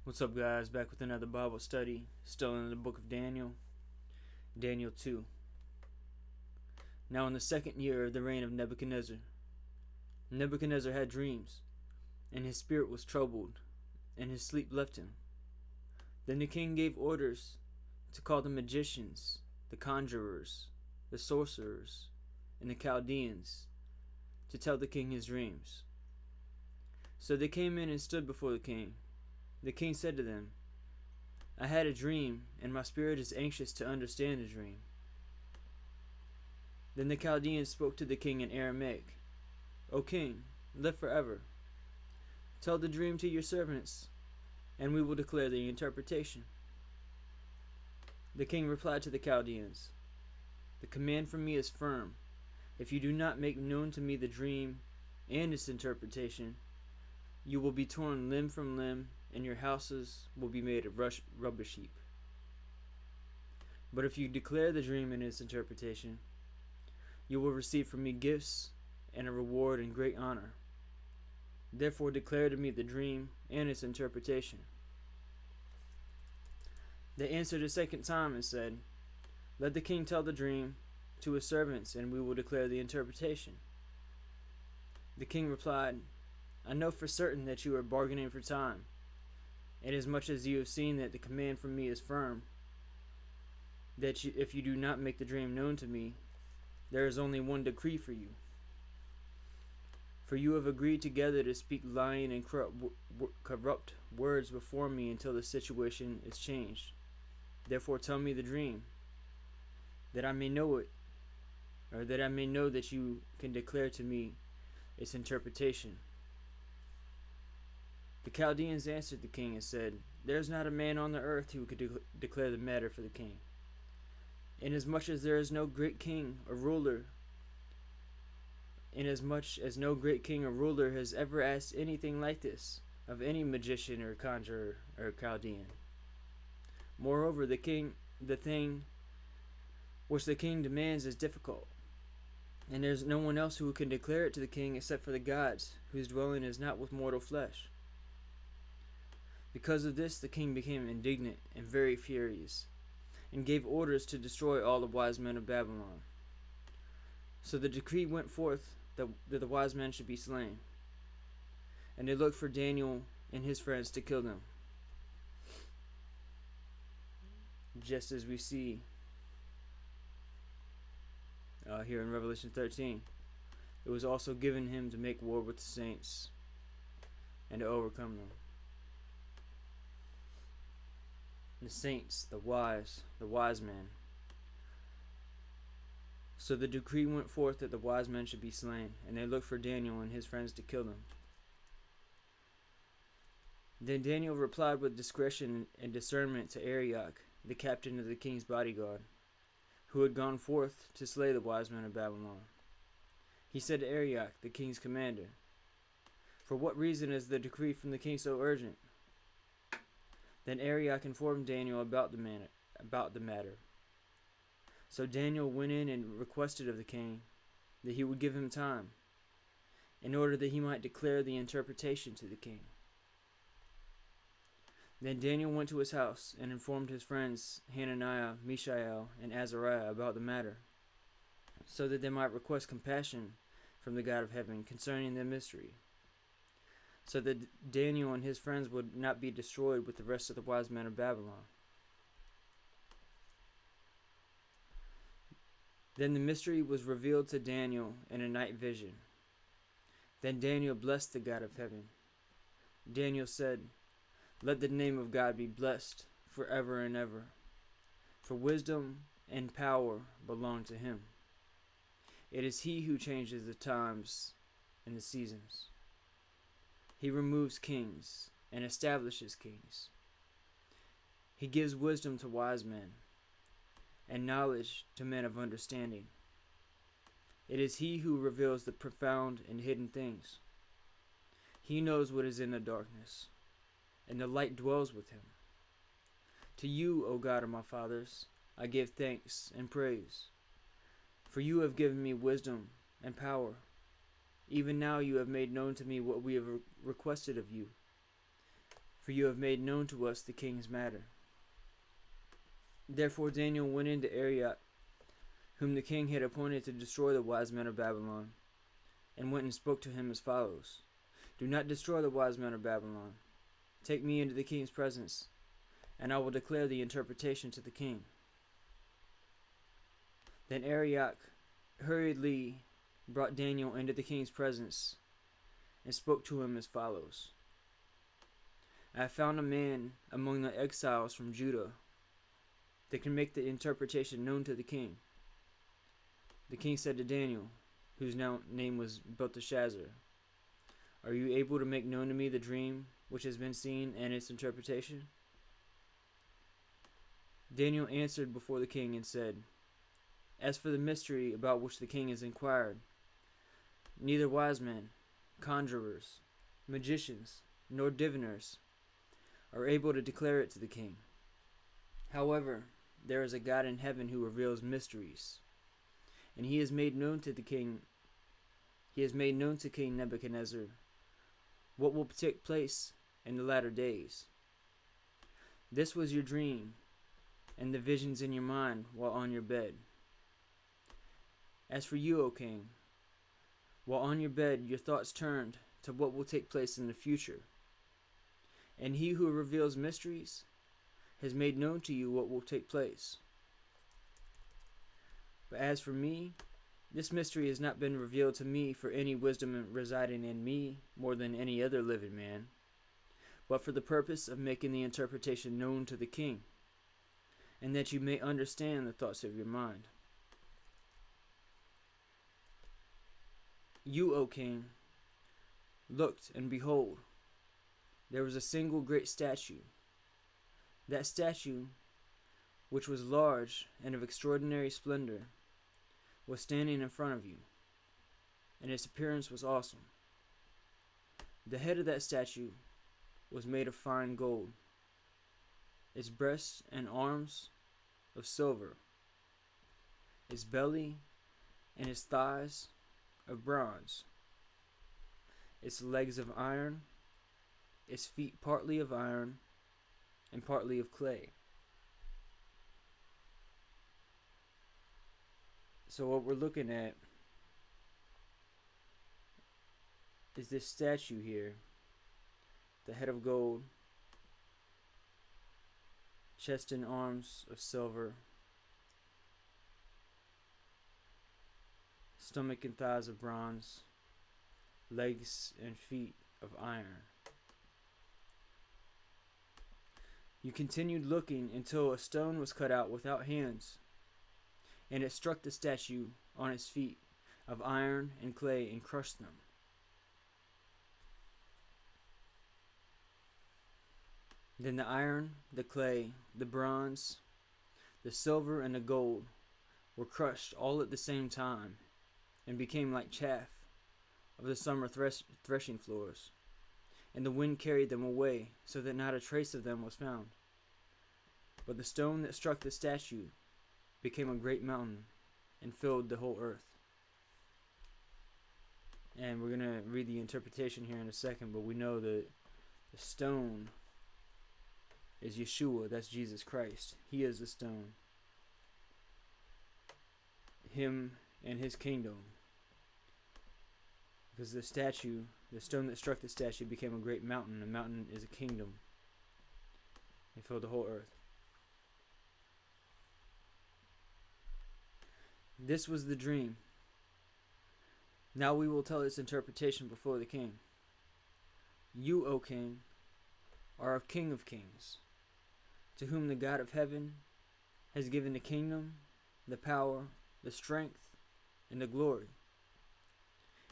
What's up, guys? Back with another Bible study, still in the book of Daniel, Daniel 2. Now, in the second year of the reign of Nebuchadnezzar, Nebuchadnezzar had dreams, and his spirit was troubled, and his sleep left him. Then the king gave orders to call the magicians, the conjurers, the sorcerers, and the Chaldeans to tell the king his dreams. So they came in and stood before the king. The king said to them, I had a dream, and my spirit is anxious to understand the dream. Then the Chaldeans spoke to the king in Aramaic, O king, live forever. Tell the dream to your servants, and we will declare the interpretation. The king replied to the Chaldeans, The command from me is firm. If you do not make known to me the dream and its interpretation, you will be torn limb from limb, and your houses will be made of rubbish heap. But if you declare the dream and its interpretation, you will receive from me gifts and a reward and great honor. Therefore declare to me the dream and its interpretation. They answered a second time and said, Let the king tell the dream to his servants, and we will declare the interpretation. The king replied, I know for certain that you are bargaining for time, inasmuch as you have seen that the command from me is firm, that if you do not make the dream known to me, there is only one decree for you. For you have agreed together to speak lying and corrupt words before me until the situation is changed. Therefore tell me the dream, that I may know it, or that I may know that you can declare to me its interpretation. The Chaldeans answered the king and said, There is not a man on the earth who could declare the matter for the king. Inasmuch as there is no great king or ruler, inasmuch as no great king or ruler has ever asked anything like this of any magician or conjurer or Chaldean. Moreover, the thing which the king demands is difficult, and there is no one else who can declare it to the king except for the gods, whose dwelling is not with mortal flesh. Because of this, the king became indignant and very furious, and gave orders to destroy all the wise men of Babylon. So the decree went forth that the wise men should be slain, and they looked for Daniel and his friends to kill them, just as we see here in Revelation 13. It was also given him to make war with the saints and to overcome them. The saints, the wise men. So the decree went forth that the wise men should be slain, and they looked for Daniel and his friends to kill them. Then Daniel replied with discretion and discernment to Arioch, the captain of the king's bodyguard, who had gone forth to slay the wise men of Babylon. He said to Arioch, the king's commander, For what reason is the decree from the king so urgent? Then Arioch informed Daniel about the matter. So Daniel went in and requested of the king that he would give him time, in order that he might declare the interpretation to the king. Then Daniel went to his house and informed his friends Hananiah, Mishael, and Azariah about the matter, so that they might request compassion from the God of heaven concerning the mystery, so that Daniel and his friends would not be destroyed with the rest of the wise men of Babylon. Then the mystery was revealed to Daniel in a night vision. Then Daniel blessed the God of heaven. Daniel said, Let the name of God be blessed forever and ever, for wisdom and power belong to him. It is he who changes the times and the seasons. He removes kings and establishes kings. He gives wisdom to wise men and knowledge to men of understanding. It is he who reveals the profound and hidden things. He knows what is in the darkness, and the light dwells with him. To you, O God of my fathers, I give thanks and praise, for you have given me wisdom and power. Even now you have made known to me what we have requested of you. for you have made known to us the king's matter. Therefore Daniel went into Arioch, whom the king had appointed to destroy the wise men of Babylon, and went and spoke to him as follows: Do not destroy the wise men of Babylon. Take me into the king's presence, and I will declare the interpretation to the king. Then Arioch hurriedly brought Daniel into the king's presence and spoke to him as follows: I have found a man among the exiles from Judah that can make the interpretation known to the king. The king said to Daniel, whose name was Belteshazzar, Are you able to make known to me the dream which has been seen and its interpretation? Daniel answered before the king and said, As for the mystery about which the king has inquired, neither wise men, conjurers, magicians, nor diviners are able to declare it to the king. However, there is a God in heaven who reveals mysteries, and he has made known to King Nebuchadnezzar what will take place in the latter days. This was your dream and the visions in your mind while on your bed. As for you, O king, while on your bed your thoughts turned to what will take place in the future, and he who reveals mysteries has made known to you what will take place. But as for me, this mystery has not been revealed to me for any wisdom residing in me more than any other living man, but for the purpose of making the interpretation known to the king, and that you may understand the thoughts of your mind. You, O king, looked, and behold, there was a single great statue. That statue, which was large and of extraordinary splendor, was standing in front of you, and its appearance was awesome. The head of that statue was made of fine gold, its breasts and arms of silver, its belly and its thighs of bronze, its legs of iron, its feet partly of iron and partly of clay. So what we're looking at is this statue here, the head of gold, chest and arms of silver, stomach and thighs of bronze, legs and feet of iron. You continued looking until a stone was cut out without hands, and it struck the statue on its feet of iron and clay and crushed them. Then the iron, the clay, the bronze, the silver, and the gold were crushed all at the same time and became like chaff of the summer threshing floors, and the wind carried them away so that not a trace of them was found. But the stone that struck the statue became a great mountain and filled the whole earth. And we're going to read the interpretation here in a second, but we know that the stone is Yeshua, that's Jesus Christ. He is the stone. Him and his kingdom. Because the stone that struck the statue became a great mountain. A mountain is a kingdom. It filled the whole earth. This was the dream. Now we will tell its interpretation before the king. You, O king, are a king of kings, to whom the God of heaven has given the kingdom, the power, the strength, and the glory.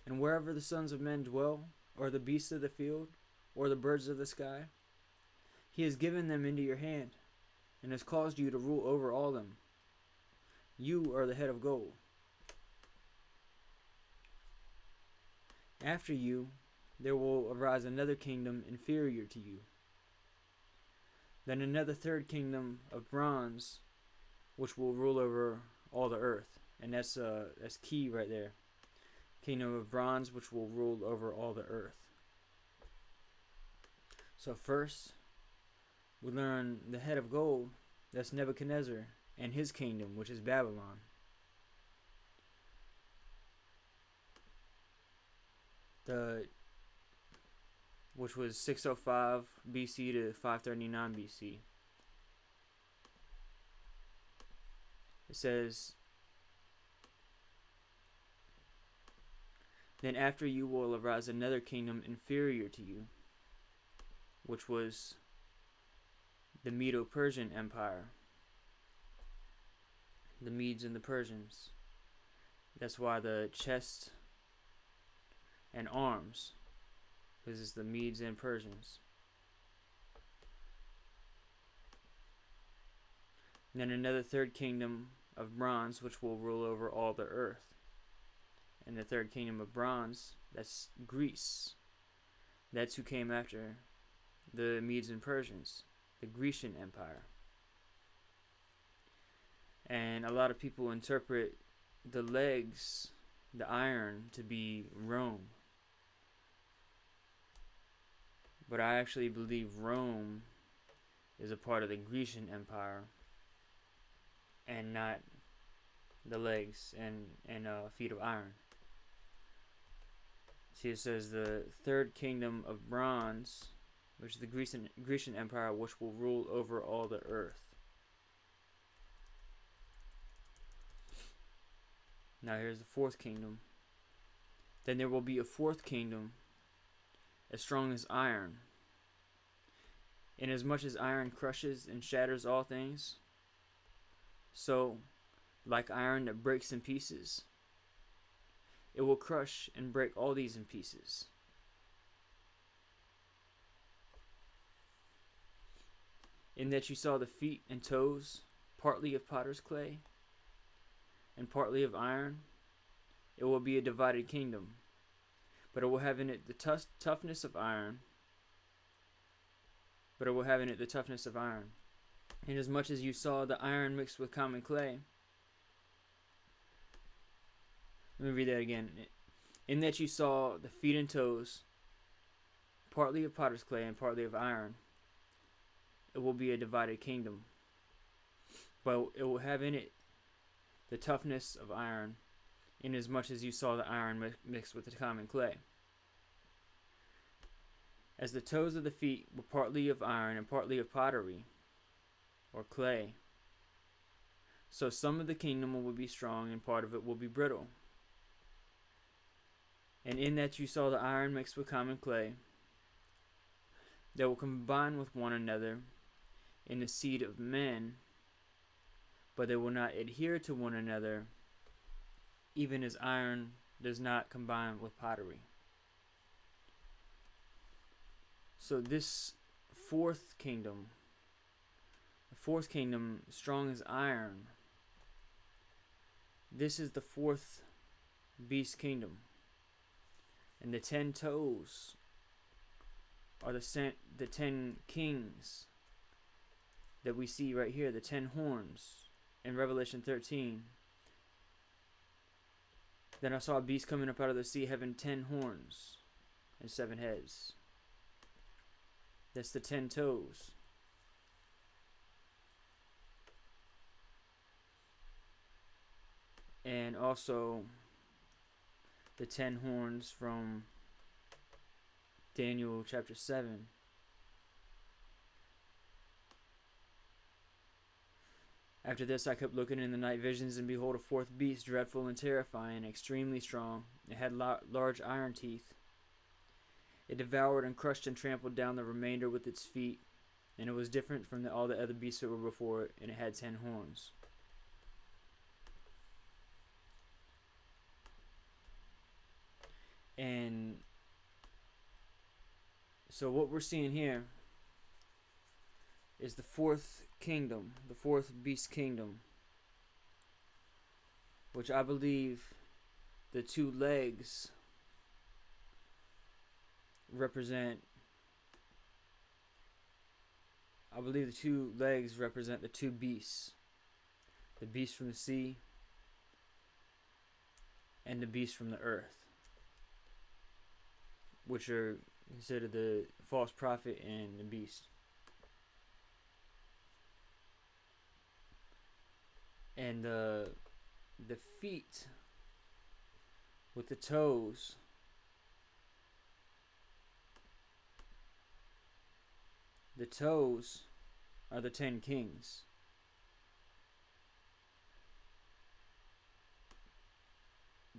And wherever the sons of men dwell, or the beasts of the field, or the birds of the sky, he has given them into your hand, and has caused you to rule over all them. You are the head of gold. After you, there will arise another kingdom inferior to you. Then another third kingdom of bronze, which will rule over all the earth. And that's key right there. Kingdom of bronze, which will rule over all the earth. So first, we learn the head of gold, that's Nebuchadnezzar, and his kingdom, which is Babylon. Which was 605 BC to 539 BC. It says, then after you will arise another kingdom inferior to you, which was the Medo-Persian Empire. The Medes and the Persians. That's why the chest and arms, because it's the Medes and Persians. And then another third kingdom of bronze, which will rule over all the earth. And the third kingdom of bronze, that's Greece. That's who came after the Medes and Persians, the Grecian Empire. And a lot of people interpret the legs, the iron, to be Rome. But I actually believe Rome is a part of the Grecian Empire and not the legs and feet of iron. See, it says the third kingdom of bronze, which is the Grecian Empire, which will rule over all the earth. Now here's the fourth kingdom. Then there will be a fourth kingdom, as strong as iron. Inasmuch as iron crushes and shatters all things, so, like iron that breaks in pieces, it will crush and break all these in pieces. In that you saw the feet and toes, partly of potter's clay, and partly of iron, it will be a divided kingdom, but it will have in it the toughness of iron. Inasmuch as you saw the iron mixed with common clay. Let me read that again. In that you saw the feet and toes, partly of potter's clay and partly of iron, it will be a divided kingdom, but it will have in it the toughness of iron, inasmuch as you saw the iron mixed with the common clay. As the toes of the feet were partly of iron and partly of pottery, or clay, so some of the kingdom will be strong and part of it will be brittle. And in that you saw the iron mixed with common clay, they will combine with one another in the seed of men, but they will not adhere to one another, even as iron does not combine with pottery. So this fourth kingdom, strong as iron, this is the fourth beast kingdom. And the 10 toes are the 10 kings that we see right here, the 10 horns in Revelation 13. Then I saw a beast coming up out of the sea having 10 horns and 7 heads. That's the 10 toes. And also the 10 horns from Daniel chapter 7. After this I kept looking in the night visions, and behold, a fourth beast, dreadful and terrifying, extremely strong. It had large iron teeth. It devoured and crushed and trampled down the remainder with its feet, and it was different from all the other beasts that were before it, and it had 10 horns. And so what we're seeing here is the fourth kingdom, the fourth beast kingdom, which I believe the two legs represent. I believe the two legs represent the two beasts, the beast from the sea and the beast from the earth, which are considered the false prophet and the beast. And the feet with the toes, the toes are the 10 kings.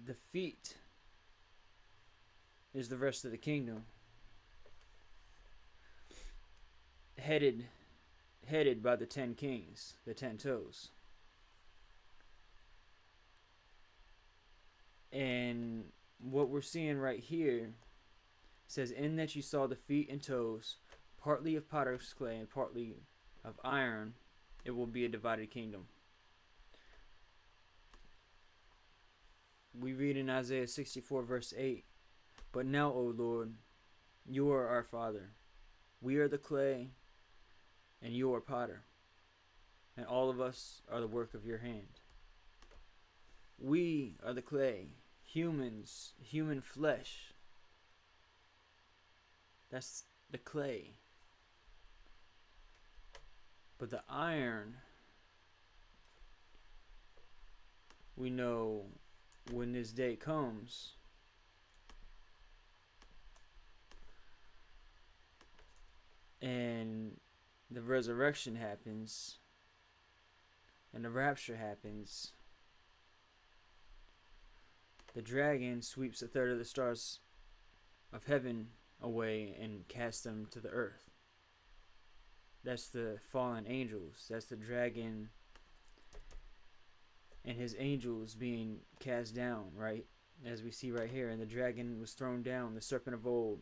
The feet is the rest of the kingdom, headed by the 10 kings, the 10 toes. And what we're seeing right here says, in that you saw the feet and toes, partly of potter's clay and partly of iron, it will be a divided kingdom. We read in Isaiah 64 verse 8, but now, O Lord, you are our Father. We are the clay, and you are potter, and all of us are the work of your hand. We are the clay, humans, human flesh. That's the clay. But the iron, we know when this day comes, and the resurrection happens, and the rapture happens, the dragon sweeps a third of the stars of heaven away and casts them to the earth. That's the fallen angels. That's the dragon and his angels being cast down, right? As we see right here. And the dragon was thrown down, the serpent of old,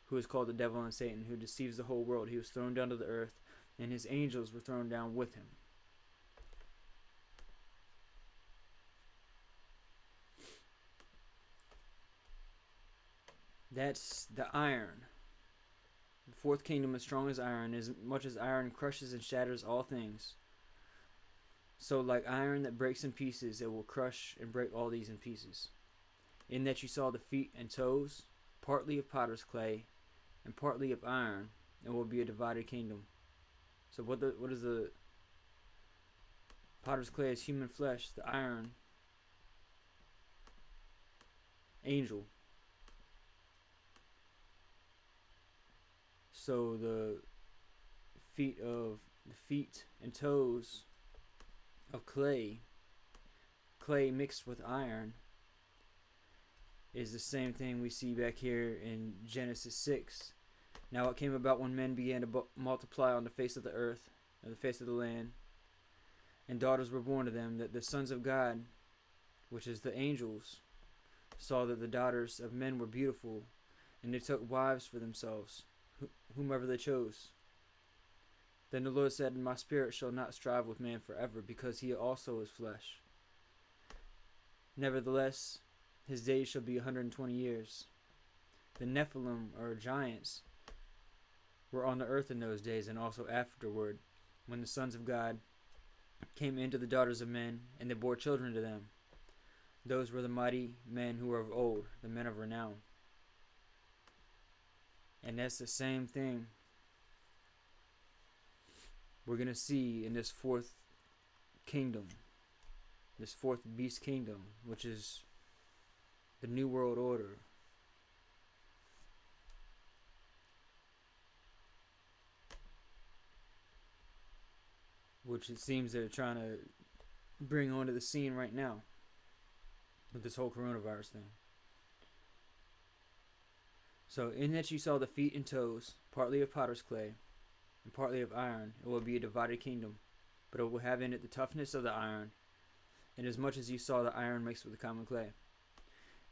who is called the devil and Satan, who deceives the whole world. He was thrown down to the earth, and his angels were thrown down with him. That's the iron. The fourth kingdom is strong as iron, as much as iron crushes and shatters all things. So like iron that breaks in pieces, it will crush and break all these in pieces. In that you saw the feet and toes, partly of potter's clay and partly of iron, it will be a divided kingdom. So what is the potter's clay is human flesh, the iron, angel. So the feet and toes of clay mixed with iron, is the same thing we see back here in Genesis 6. Now it came about when men began to multiply on the face of the earth, on the face of the land, and daughters were born to them, that the sons of God, which is the angels, saw that the daughters of men were beautiful, and they took wives for themselves, whomever they chose. Then the Lord said, my spirit shall not strive with man forever, because he also is flesh. Nevertheless, his days shall be 120 years. The Nephilim, or giants, were on the earth in those days, and also afterward, when the sons of God came into the daughters of men, and they bore children to them. Those were the mighty men who were of old, the men of renown. And that's the same thing we're going to see in this fourth kingdom, this fourth beast kingdom, which is the New World Order. Which it seems they're trying to bring onto the scene right now with this whole coronavirus thing. So, in that you saw the feet and toes, partly of potter's clay and partly of iron, it will be a divided kingdom, but it will have in it the toughness of the iron, inasmuch as you saw the iron mixed with the common clay.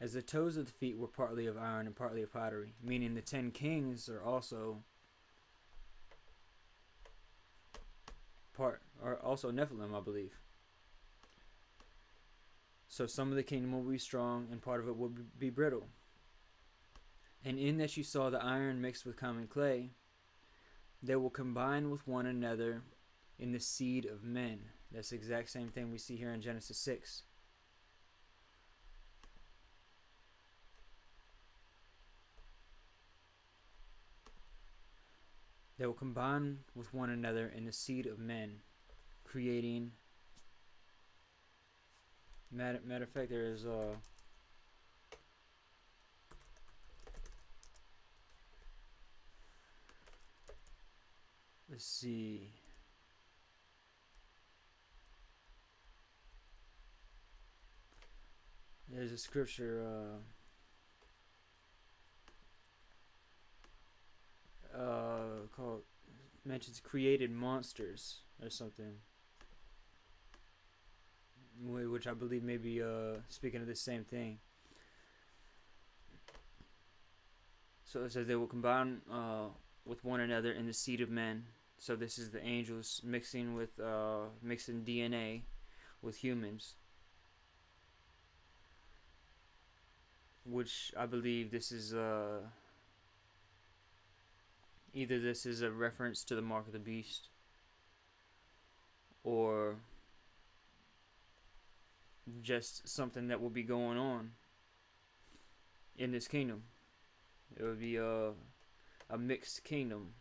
As the toes of the feet were partly of iron and partly of pottery, meaning the 10 kings are also Nephilim, I believe. So some of the kingdom will be strong, and part of it will be brittle. And in that you saw the iron mixed with common clay, they will combine with one another in the seed of men. That's the exact same thing we see here in Genesis 6. They will combine with one another in the seed of men, creating Matter of fact, there is let's see. There's a scripture called mentions created monsters or something, which I believe may be speaking of the same thing. So it says they will combine with one another in the seed of men. So this is the angels mixing DNA with humans, which I believe this is either this is a reference to the mark of the beast, or just something that will be going on in this kingdom. It would be a mixed kingdom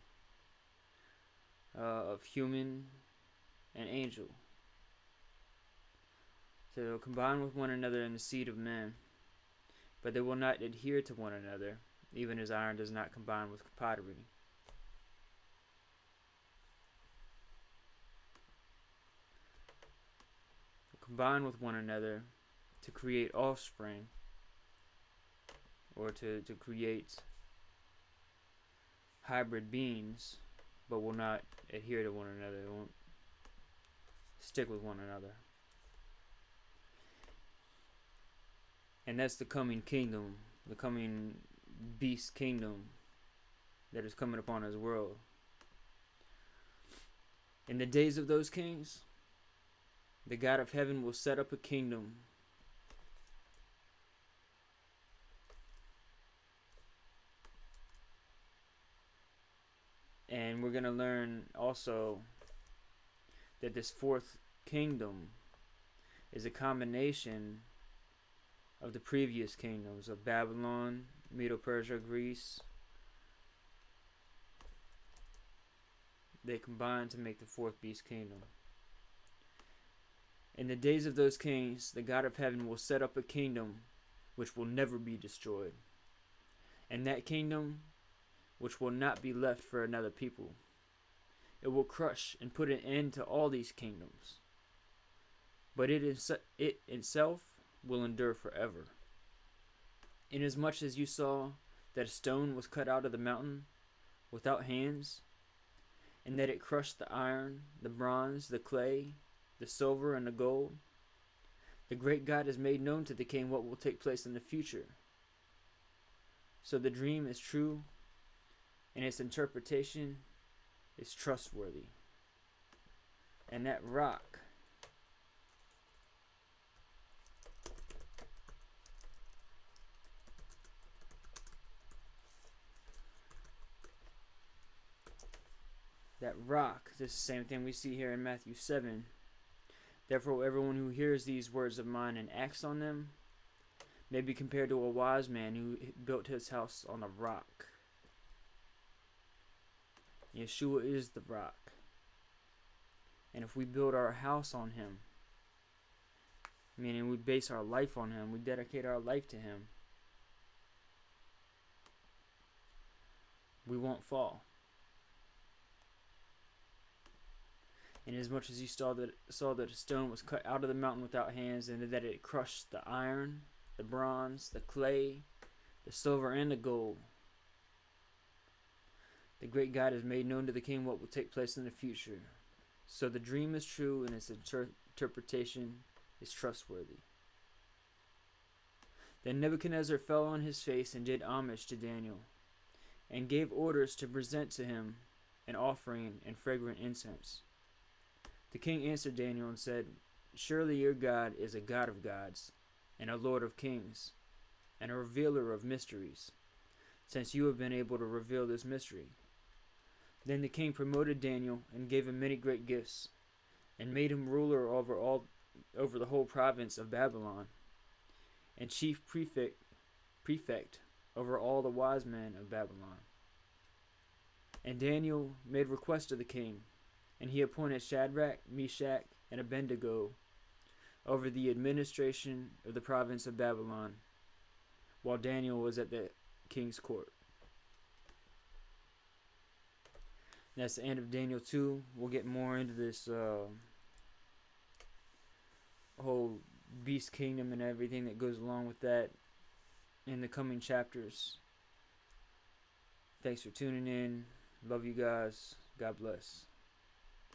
of human and angel. So they will combine with one another in the seed of men, but they will not adhere to one another, even as iron does not combine with pottery. Combine with one another to create offspring, or to create hybrid beings, but will not adhere to one another. They won't stick with one another. And that's the coming kingdom, the coming beast kingdom that is coming upon his world. In the days of those kings, the God of heaven will set up a kingdom and we're going to learn also that this fourth kingdom is a combination of the previous kingdoms of Babylon, Medo-Persia, Greece. They combine to make the fourth beast kingdom. In the days of those kings, the God of heaven will set up a kingdom which will never be destroyed. And that kingdom which will not be left for another people. It will crush and put an end to all these kingdoms. But it itself will endure forever. Inasmuch as you saw that a stone was cut out of the mountain without hands, and that it crushed the iron, the bronze, the clay, the silver, and the gold, the great God has made known to the king what will take place in the future. So the dream is true, and its interpretation is trustworthy. And that rock this is the same thing we see here in Matthew 7. Therefore, everyone who hears these words of mine and acts on them may be compared to a wise man who built his house on a rock. Yeshua is the rock. And if we build our house on him, meaning we base our life on him, we dedicate our life to him, we won't fall. And as much as you saw that a stone was cut out of the mountain without hands, and that it crushed the iron, the bronze, the clay, the silver, and the gold, the great God has made known to the king what will take place in the future. So the dream is true, and its interpretation is trustworthy. Then Nebuchadnezzar fell on his face and did homage to Daniel, and gave orders to present to him an offering and fragrant incense. The king answered Daniel and said, Surely your God is a God of gods, and a Lord of kings, and a revealer of mysteries, since you have been able to reveal this mystery. Then the king promoted Daniel and gave him many great gifts, and made him ruler over the whole province of Babylon, and chief prefect over all the wise men of Babylon. And Daniel made request to the king, and he appointed Shadrach, Meshach, and Abednego over the administration of the province of Babylon, while Daniel was at the king's court. That's the end of Daniel 2. We'll get more into this whole beast kingdom and everything that goes along with that in the coming chapters. Thanks for tuning in. Love you guys. God bless.